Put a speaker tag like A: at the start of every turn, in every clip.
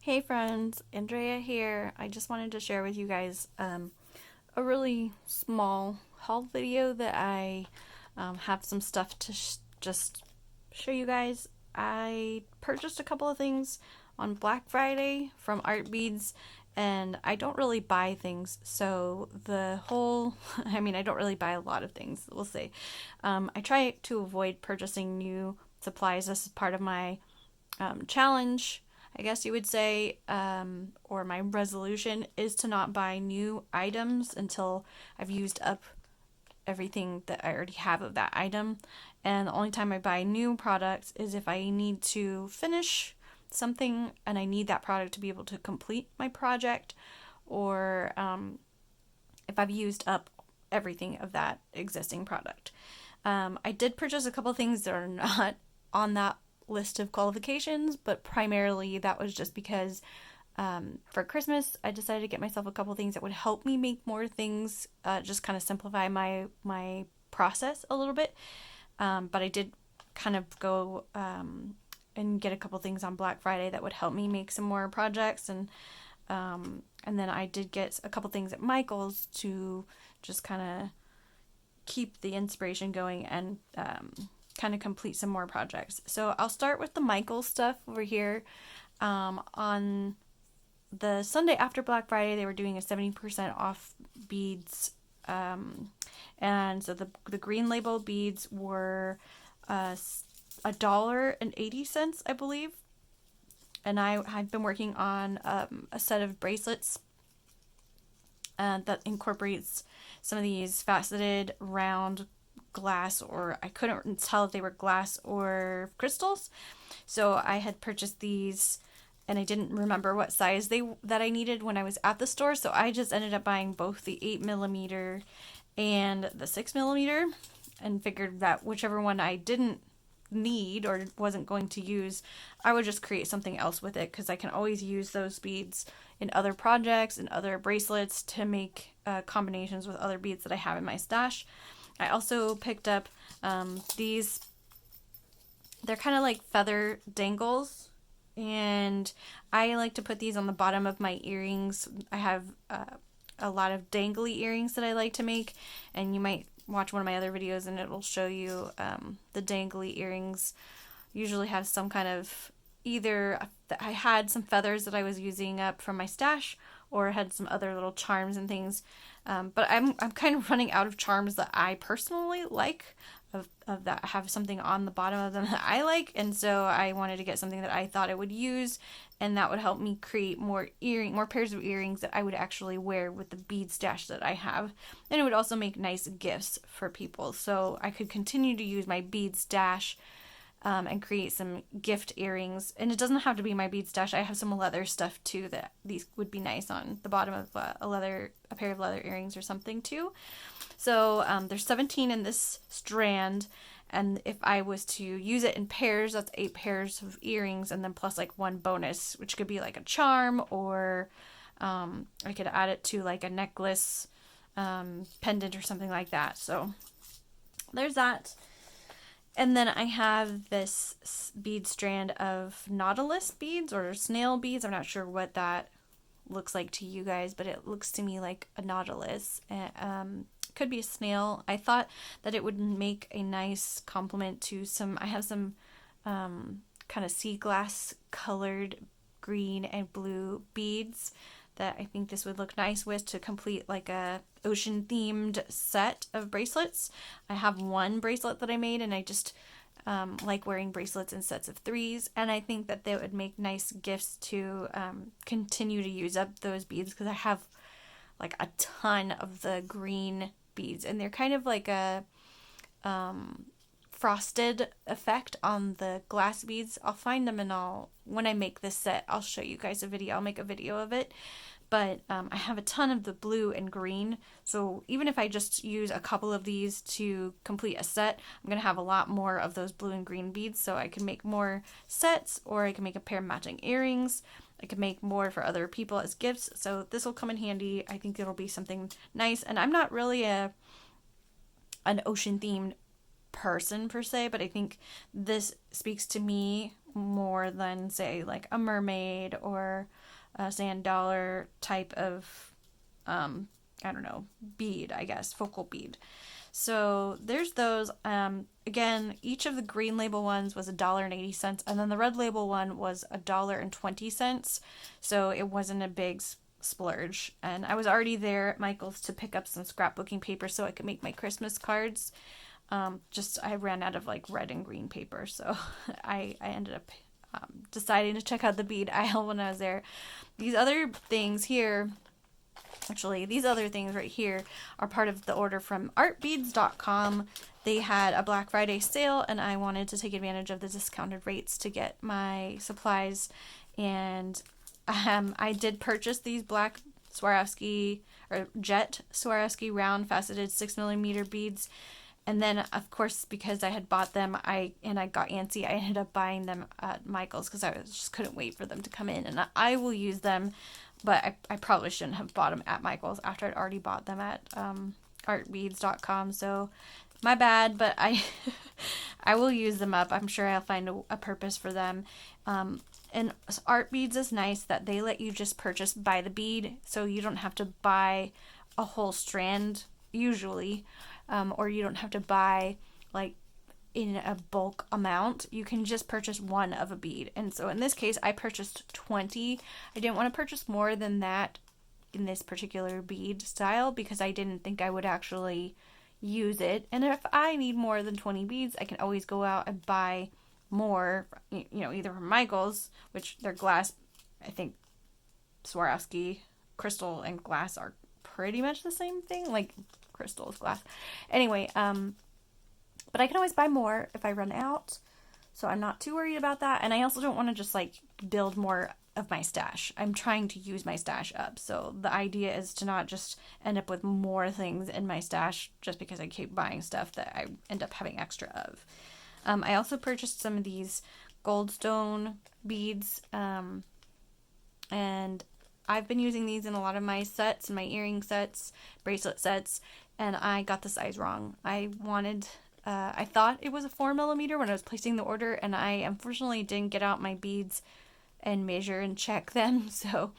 A: Hey friends, Andrea here. I just wanted to share with you guys a really small haul video that I have some stuff to just show you guys. I purchased a couple of things on Black Friday from Artbeads, and I don't really buy things, so the whole I don't really buy a lot of things, we'll say. I try to avoid purchasing new supplies. This is part of my challenge, I guess you would say, or my resolution is to not buy new items until I've used up everything that I already have of that item. And the only time I buy new products is if I need to finish something and I need that product to be able to complete my project, or if I've used up everything of that existing product. I did purchase a couple things that are not on that list of qualifications, but primarily that was just because for Christmas I decided to get myself a couple things that would help me make more things, just kind of simplify my process a little bit. But I did kind of go and get a couple things on Black Friday that would help me make some more projects, and then I did get a couple things at Michael's to just kind of keep the inspiration going and kind of complete some more projects. So I'll start with the Michael stuff over here. On the Sunday after Black Friday, they were doing a 70% off beads. And so the green label beads were $1.80, I believe. And I've been working on a set of bracelets that incorporates some of these faceted round glass, or I couldn't tell if they were glass or crystals. So I had purchased these and I didn't remember what size that I needed when I was at the store, so I just ended up buying both the 8mm and the 6mm, and figured that whichever one I didn't need or wasn't going to use, I would just create something else with it, because I can always use those beads in other projects and other bracelets to make combinations with other beads that I have in my stash. I also picked up these, they're kind of like feather dangles, and I like to put these on the bottom of my earrings. I have a lot of dangly earrings that I like to make, and you might watch one of my other videos and it will show you the dangly earrings usually have some kind of, either I had some feathers that I was using up from my stash, or had some other little charms and things. But I'm kind of running out of charms that I personally like, of that have something on the bottom of them that I like, and so I wanted to get something that I thought I would use, and that would help me create more pairs of earrings that I would actually wear with the bead stash that I have. And it would also make nice gifts for people, so I could continue to use my bead stash and create some gift earrings. And it doesn't have to be my bead stash. I have some leather stuff too that these would be nice on the bottom of a pair of leather earrings or something too. So there's 17 in this strand, and if I was to use it in pairs, that's 8 pairs of earrings, and then plus like one bonus, which could be like a charm, or I could add it to like a necklace, pendant, or something like that. So there's that. And then I have this bead strand of nautilus beads, or snail beads. I'm not sure what that looks like to you guys, but it looks to me like a nautilus. Could be a snail. I thought that it would make a nice complement to I have some kind of sea glass colored green and blue beads that I think this would look nice with, to complete like a ocean themed set of bracelets. I have one bracelet that I made, and I just like wearing bracelets in sets of 3s, and I think that they would make nice gifts to continue to use up those beads, because I have like a ton of the green beads, and they're kind of like a frosted effect on the glass beads. I'll find them, and when I make this set, I'll show you guys a video. I'll make a video of it. But I have a ton of the blue and green, so even if I just use a couple of these to complete a set, I'm going to have a lot more of those blue and green beads, so I can make more sets, or I can make a pair of matching earrings. I could make more for other people as gifts, so this will come in handy. I think it'll be something nice, and I'm not really an ocean themed person per se, but I think this speaks to me more than, say, like a mermaid or a sand dollar type of, I don't know, bead, I guess, focal bead. So there's those. Again, each of the green label ones was $1.80, and then the red label one was $1.20. So it wasn't a big splurge. And I was already there at Michael's to pick up some scrapbooking paper so I could make my Christmas cards. I ran out of like red and green paper, so I ended up deciding to check out the bead aisle when I was there. These other things here, actually, these other things right here are part of the order from Artbeads.com. They had a Black Friday sale, and I wanted to take advantage of the discounted rates to get my supplies. And I did purchase these black Swarovski or jet Swarovski round faceted 6mm beads. And then, of course, because I had bought them, I got antsy, I ended up buying them at Michael's because I just couldn't wait for them to come in. And I will use them, but I probably shouldn't have bought them at Michael's after I'd already bought them at artbeads.com. So my bad, but I will use them up. I'm sure I'll find a purpose for them. And Art Beads is nice that they let you just purchase by the bead, so you don't have to buy a whole strand usually. Or you don't have to buy like in a bulk amount. You can just purchase one of a bead. And so in this case, I purchased 20. I didn't want to purchase more than that in this particular bead style because I didn't think I would actually use it. And if I need more than 20 beads, I can always go out and buy more, either from Michael's, which they're glass. I think Swarovski, crystal and glass are pretty much the same thing. Like, crystal is glass. Anyway, but I can always buy more if I run out, so I'm not too worried about that. And I also don't want to just like build more of my stash. I'm trying to use my stash up, so the idea is to not just end up with more things in my stash just because I keep buying stuff that I end up having extra of. I also purchased some of these goldstone beads, and I've been using these in a lot of my sets, my earring sets, bracelet sets, and I got the size wrong. I thought it was a 4mm when I was placing the order, and I unfortunately didn't get out my beads and measure and check them, so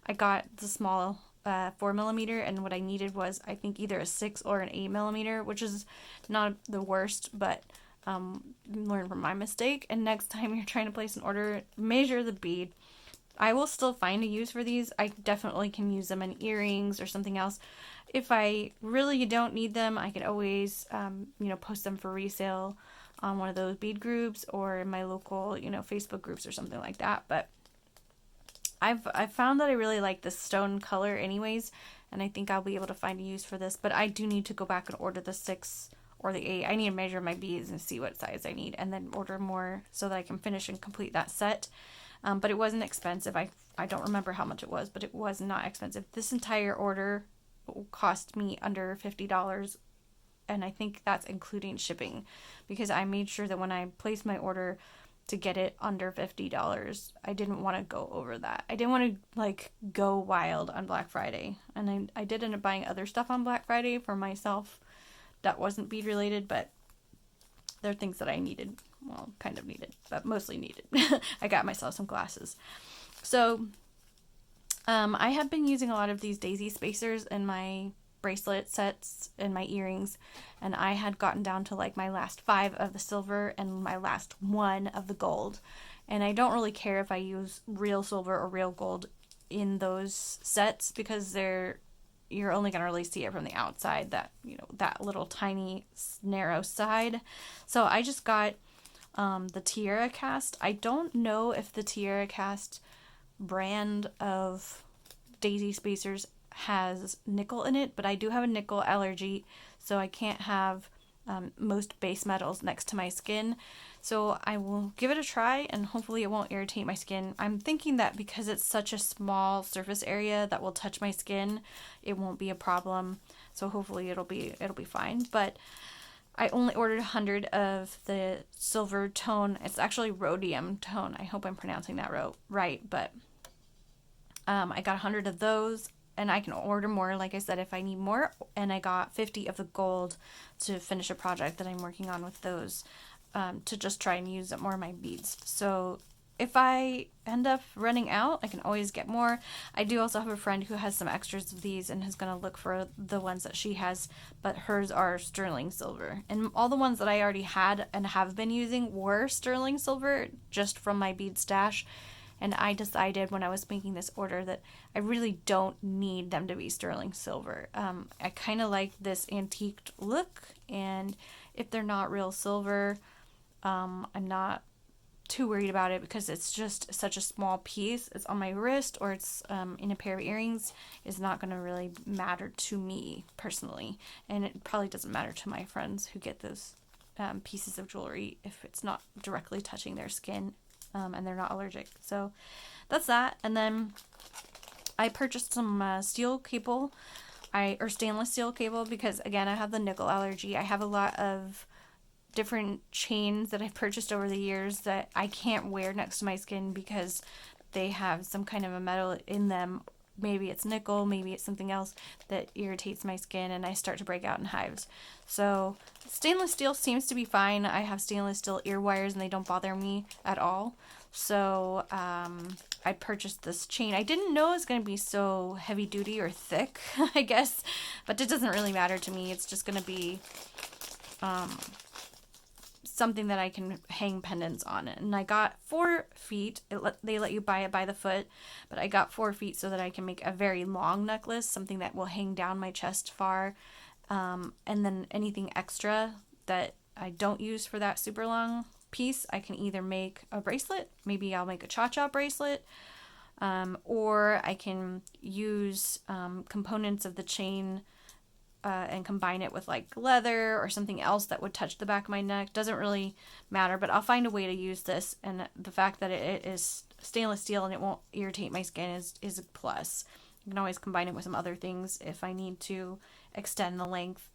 A: I got the small 4mm, and what I needed was, I think, either a 6 or an 8mm, which is not the worst, but learn from my mistake. And next time you're trying to place an order, measure the bead. I will still find a use for these. I definitely can use them in earrings or something else. If I really don't need them, I could always, post them for resale on one of those bead groups or in my local, Facebook groups or something like that. But I've found that I really like this stone color anyways, and I think I'll be able to find a use for this. But I do need to go back and order the 6 or the 8. I need to measure my beads and see what size I need, and then order more so that I can finish and complete that set. But it wasn't expensive. I don't remember how much it was, but it was not expensive. This entire order cost me under $50, and I think that's including shipping, because I made sure that when I placed my order to get it under $50, I didn't want to go over that. I didn't want to go wild on Black Friday, and I did end up buying other stuff on Black Friday for myself that wasn't bead related, but they're things that I needed. Well, kind of needed, but mostly needed. I got myself some glasses. So, I have been using a lot of these daisy spacers in my bracelet sets and my earrings, and I had gotten down to my last 5 of the silver and my last 1 of the gold. And I don't really care if I use real silver or real gold in those sets, because you're only going to really see it from the outside, that little tiny narrow side. So I just got the Tiara Cast. I don't know if the Tiara Cast brand of daisy spacers has nickel in it, but I do have a nickel allergy, so I can't have most base metals next to my skin. So I will give it a try, and hopefully it won't irritate my skin. I'm thinking that because it's such a small surface area that will touch my skin, it won't be a problem. So hopefully it'll be fine. But I only ordered 100 of the silver tone. It's actually rhodium tone. I hope I'm pronouncing that right. But I got 100 of those, and I can order more, like I said, if I need more. And I got 50 of the gold to finish a project that I'm working on with those, to just try and use up more of my beads. So if I end up running out, I can always get more. I do also have a friend who has some extras of these and is going to look for the ones that she has, but hers are sterling silver. And all the ones that I already had and have been using were sterling silver just from my bead stash. And I decided when I was making this order that I really don't need them to be sterling silver. I kind of like this antiqued look, and if they're not real silver, I'm not too worried about it because it's just such a small piece. It's on my wrist or it's in a pair of earrings. Is not going to really matter to me personally, and it probably doesn't matter to my friends who get those pieces of jewelry if it's not directly touching their skin and they're not allergic. So that's that. And then I purchased some steel cable, or stainless steel cable, because again, I have the nickel allergy. I have a lot of different chains that I've purchased over the years that I can't wear next to my skin because they have some kind of a metal in them. Maybe it's nickel, maybe it's something else that irritates my skin, and I start to break out in hives. So stainless steel seems to be fine. I have stainless steel ear wires and they don't bother me at all. So I purchased this chain. I didn't know it was going to be so heavy duty or thick, I guess, but it doesn't really matter to me. It's just going to be something that I can hang pendants on it. And I got 4 feet. They let you buy it by the foot, but I got 4 feet so that I can make a very long necklace, something that will hang down my chest far. And then anything extra that I don't use for that super long piece, I can either make a bracelet. Maybe I'll make a cha-cha bracelet, or I can use components of the chain and combine it with like leather or something else that would touch the back of my neck. Doesn't really matter, but I'll find a way to use this, and the fact that it is stainless steel and it won't irritate my skin is a plus. I can always combine it with some other things if I need to extend the length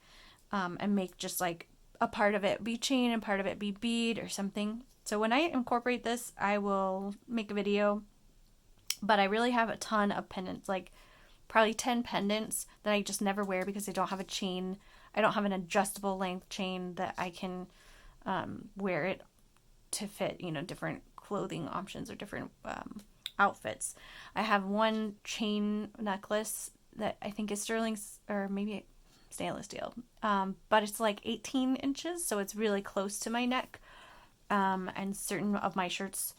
A: and make just like a part of it be chain and part of it be bead or something. So when I incorporate this, I will make a video, but I really have a ton of pendants, like probably 10 pendants that I just never wear because I don't have a chain. I don't have an adjustable length chain that I can wear it to fit, different clothing options or different outfits. I have one chain necklace that I think is sterling or maybe stainless steel, but it's like 18 inches, so it's really close to my neck. And certain of my shirts,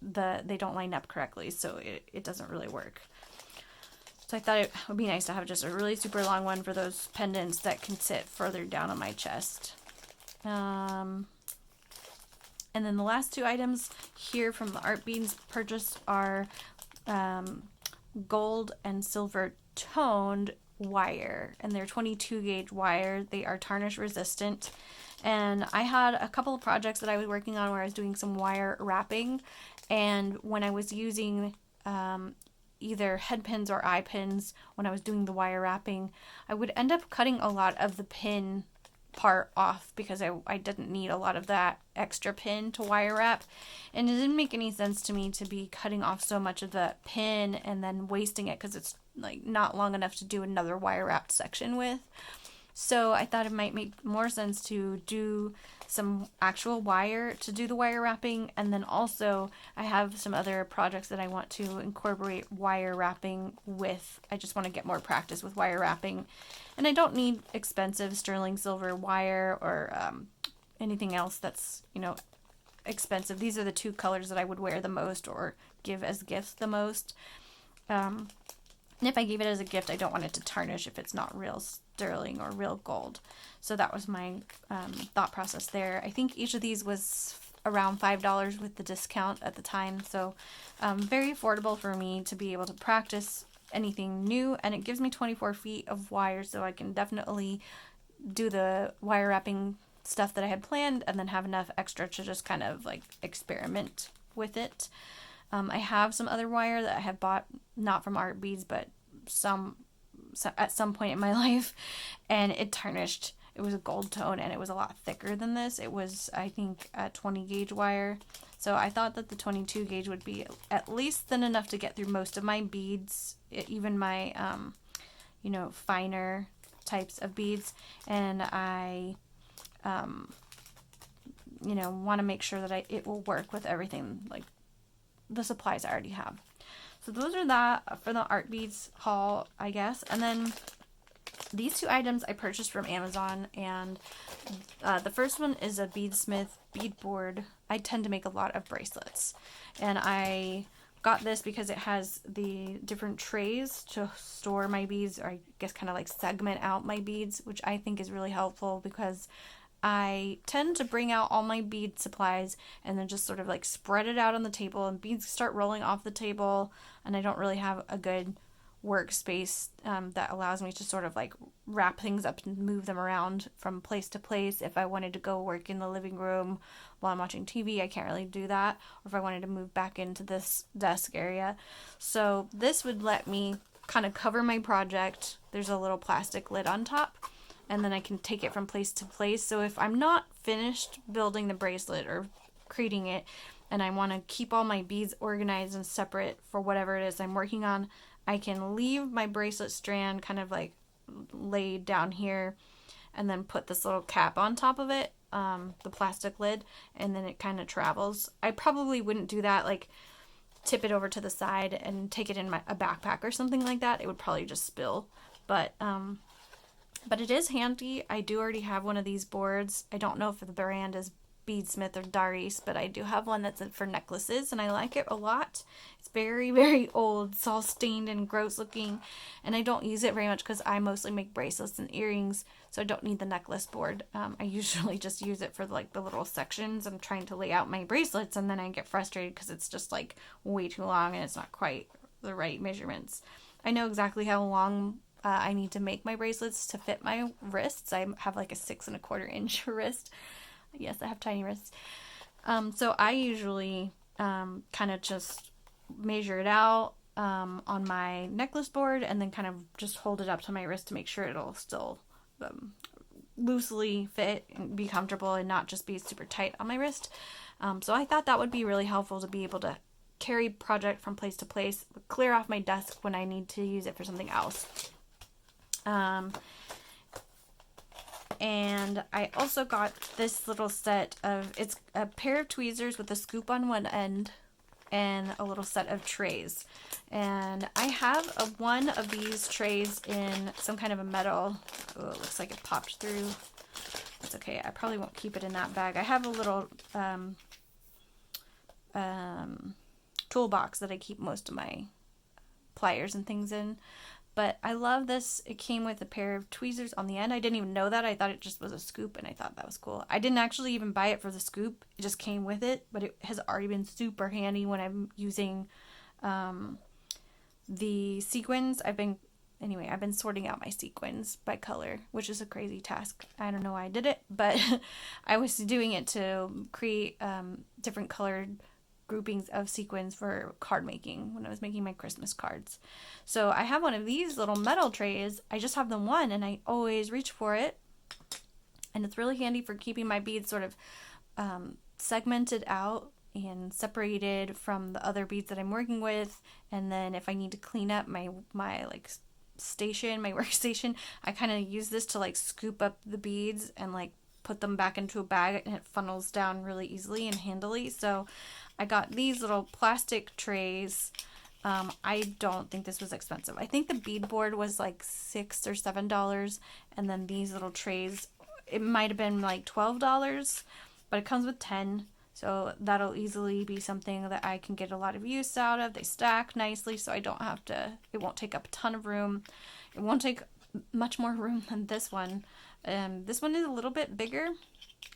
A: they don't line up correctly, so it doesn't really work. So I thought it would be nice to have just a really super long one for those pendants that can sit further down on my chest. And then the last 2 items here from the Artbeads purchase are gold and silver toned wire, and they're 22 gauge wire. They are tarnish resistant. And I had a couple of projects that I was working on where I was doing some wire wrapping, and when I was using either head pins or eye pins when I was doing the wire wrapping, I would end up cutting a lot of the pin part off because I didn't need a lot of that extra pin to wire wrap, and it didn't make any sense to me to be cutting off so much of the pin and then wasting it because it's like not long enough to do another wire wrapped section with. So I thought it might make more sense to do some actual wire to do the wire wrapping, and then also I have some other projects that I want to incorporate wire wrapping with. I just want to get more practice with wire wrapping, and I don't need expensive sterling silver wire or anything else that's expensive. These are the 2 colors that I would wear the most or give as gifts the most. And if I gave it as a gift, I don't want it to tarnish if it's not real sterling or real gold. So that was my thought process there. I think each of these was around $5 with the discount at the time. So very affordable for me to be able to practice anything new. And it gives me 24 feet of wire, so I can definitely do the wire wrapping stuff that I had planned and then have enough extra to just kind of like experiment with it. I have some other wire that I have bought, not from Artbeads, but at some point in my life, and it tarnished. It was a gold tone, and it was a lot thicker than this. It was, I think, a 20 gauge wire. So I thought that the 22 gauge would be at least thin enough to get through most of my beads, even my, finer types of beads. And I, want to make sure that it will work with everything, like the supplies I already have. So those are that for the art beads haul, I guess. And then these two items I purchased from Amazon, and the first one is a Beadsmith bead board. I tend to make a lot of bracelets, and I got this because it has the different trays to store my beads, or I guess kind of like segment out my beads, which I think is really helpful because I tend to bring out all my bead supplies and then just sort of like spread it out on the table, and beads start rolling off the table, and I don't really have a good workspace that allows me to sort of like wrap things up and move them around from place to place. If I wanted to go work in the living room while I'm watching TV, I can't really do that. Or if I wanted to move back into this desk area. So this would let me kind of cover my project. There's a little plastic lid on top, and then I can take it from place to place. So if I'm not finished building the bracelet or creating it, and I want to keep all my beads organized and separate for whatever it is I'm working on, I can leave my bracelet strand kind of like laid down here, and then put this little cap on top of it, the plastic lid, and then it kind of travels. I probably wouldn't do that, like tip it over to the side and take it in a backpack or something like that. It would probably just spill. But it is handy. I do already have one of these boards. I don't know if the brand is Beadsmith or Daris, but I do have one that's for necklaces, and I like it a lot. It's very, very old. It's all stained and gross looking, and I don't use it very much because I mostly make bracelets and earrings, so I don't need the necklace board. I usually just use it for like the little sections I'm trying to lay out my bracelets, and then I get frustrated because it's just like way too long and it's not quite the right measurements. I know exactly how long I need to make my bracelets to fit my wrists. I have like a 6¼ inch wrist. Yes, I have tiny wrists. So I usually kind of just measure it out on my necklace board, and then kind of just hold it up to my wrist to make sure it'll still loosely fit and be comfortable and not just be super tight on my wrist. So I thought that would be really helpful to be able to carry project from place to place, clear off my desk when I need to use it for something else. And I also got this little set of, it's a pair of tweezers with a scoop on one end and a little set of trays. And I have one of these trays in some kind of a metal. Oh, it looks like it popped through. That's okay. I probably won't keep it in that bag. I have a little toolbox that I keep most of my pliers and things in. But I love this. It came with a pair of tweezers on the end. I didn't even know that. I thought it just was a scoop, and I thought that was cool. I didn't actually even buy it for the scoop. It just came with it, but it has already been super handy when I'm using the sequins. I've been sorting out my sequins by color, which is a crazy task. I don't know why I did it, but I was doing it to create different colored groupings of sequins for card making when I was making my Christmas cards. So I have one of these little metal trays. I just have the one, and I always reach for it, and it's really handy for keeping my beads sort of segmented out and separated from the other beads that I'm working with. And then if I need to clean up my like station, my workstation, I kind of use this to like scoop up the beads and like put them back into a bag, and it funnels down really easily and handily. So I got these little plastic trays. I don't think this was expensive. I think the bead board was like $6 or $7, and then these little trays, it might have been like $12, but it comes with 10. So that'll easily be something that I can get a lot of use out of. They stack nicely, so I don't have to, it won't take up a ton of room. It won't take much more room than this one. This one is a little bit bigger,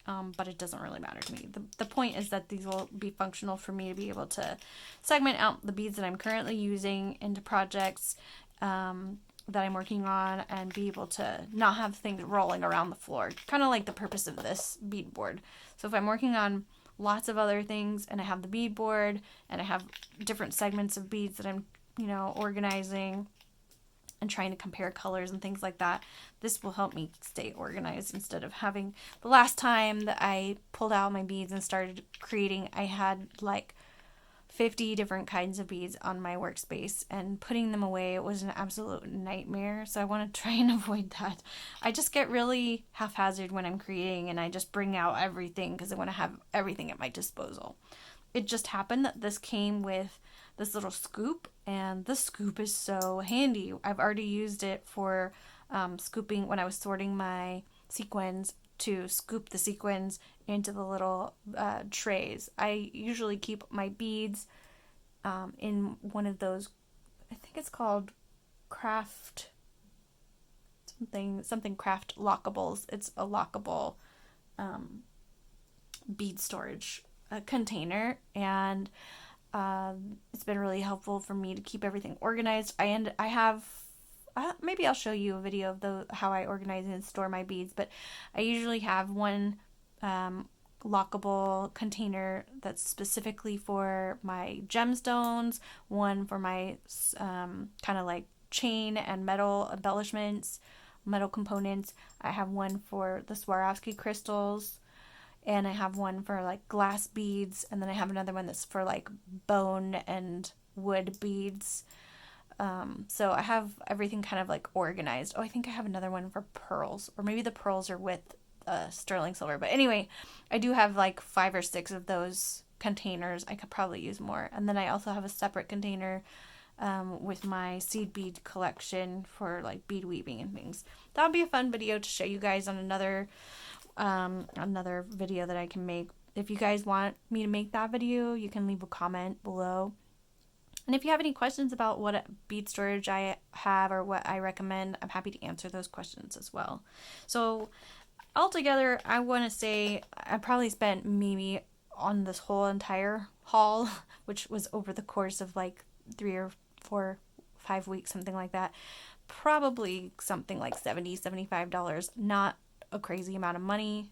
A: but it doesn't really matter to me. The point is that these will be functional for me to be able to segment out the beads that I'm currently using into projects that I'm working on, and be able to not have things rolling around the floor. Kind of like the purpose of this bead board. So if I'm working on lots of other things and I have the bead board and I have different segments of beads that I'm, organizing and trying to compare colors and things like that, this will help me stay organized instead of having, the last time that I pulled out my beads and started creating, I had like 50 different kinds of beads on my workspace, and putting them away, it was an absolute nightmare. So I want to try and avoid that. I just get really haphazard when I'm creating, and I just bring out everything because I want to have everything at my disposal. it just happened that this came with this little scoop, and this scoop is so handy. I've already used it for scooping when I was sorting my sequins, to scoop the sequins into the little trays. I usually keep my beads in one of those, I think it's called craft something craft lockables. It's a lockable bead storage container, and it's been really helpful for me to keep everything organized. I have maybe I'll show you a video of how I organize and store my beads, but I usually have one lockable container that's specifically for my gemstones, one for my kind of like chain and metal embellishments, metal components. I have one for the Swarovski crystals, and I have one for like glass beads, and then I have another one that's for like bone and wood beads. So I have everything kind of like organized. Oh, I think I have another one for pearls, or maybe the pearls are with sterling silver. But anyway, I do have like 5 or 6 of those containers. I could probably use more. And then I also have a separate container with my seed bead collection for like bead weaving and things. That would be a fun video to show you guys on another video that I can make. If you guys want me to make that video, you can leave a comment below. And if you have any questions about what bead storage I have or what I recommend, I'm happy to answer those questions as well. So altogether, I want to say I probably spent maybe on this whole entire haul, which was over the course of like 3 or 4, 5 weeks, something like that, probably something like $70, $75. Not a crazy amount of money.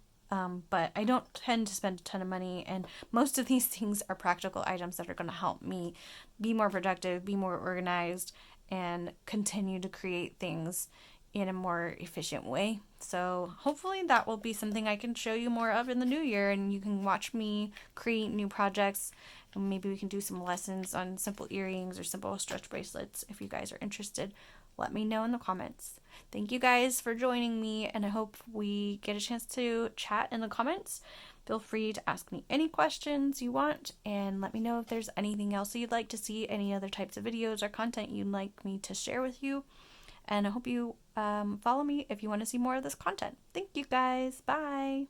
A: But I don't tend to spend a ton of money, and most of these things are practical items that are going to help me be more productive, be more organized, and continue to create things in a more efficient way. So hopefully that will be something I can show you more of in the new year, and you can watch me create new projects, and maybe we can do some lessons on simple earrings or simple stretch bracelets. If you guys are interested, let me know in the comments. Thank you guys for joining me, and I hope we get a chance to chat in the comments. Feel free to ask me any questions you want, and let me know if there's anything else you'd like to see, any other types of videos or content you'd like me to share with you. And I hope you follow me if you want to see more of this content. Thank you guys. Bye.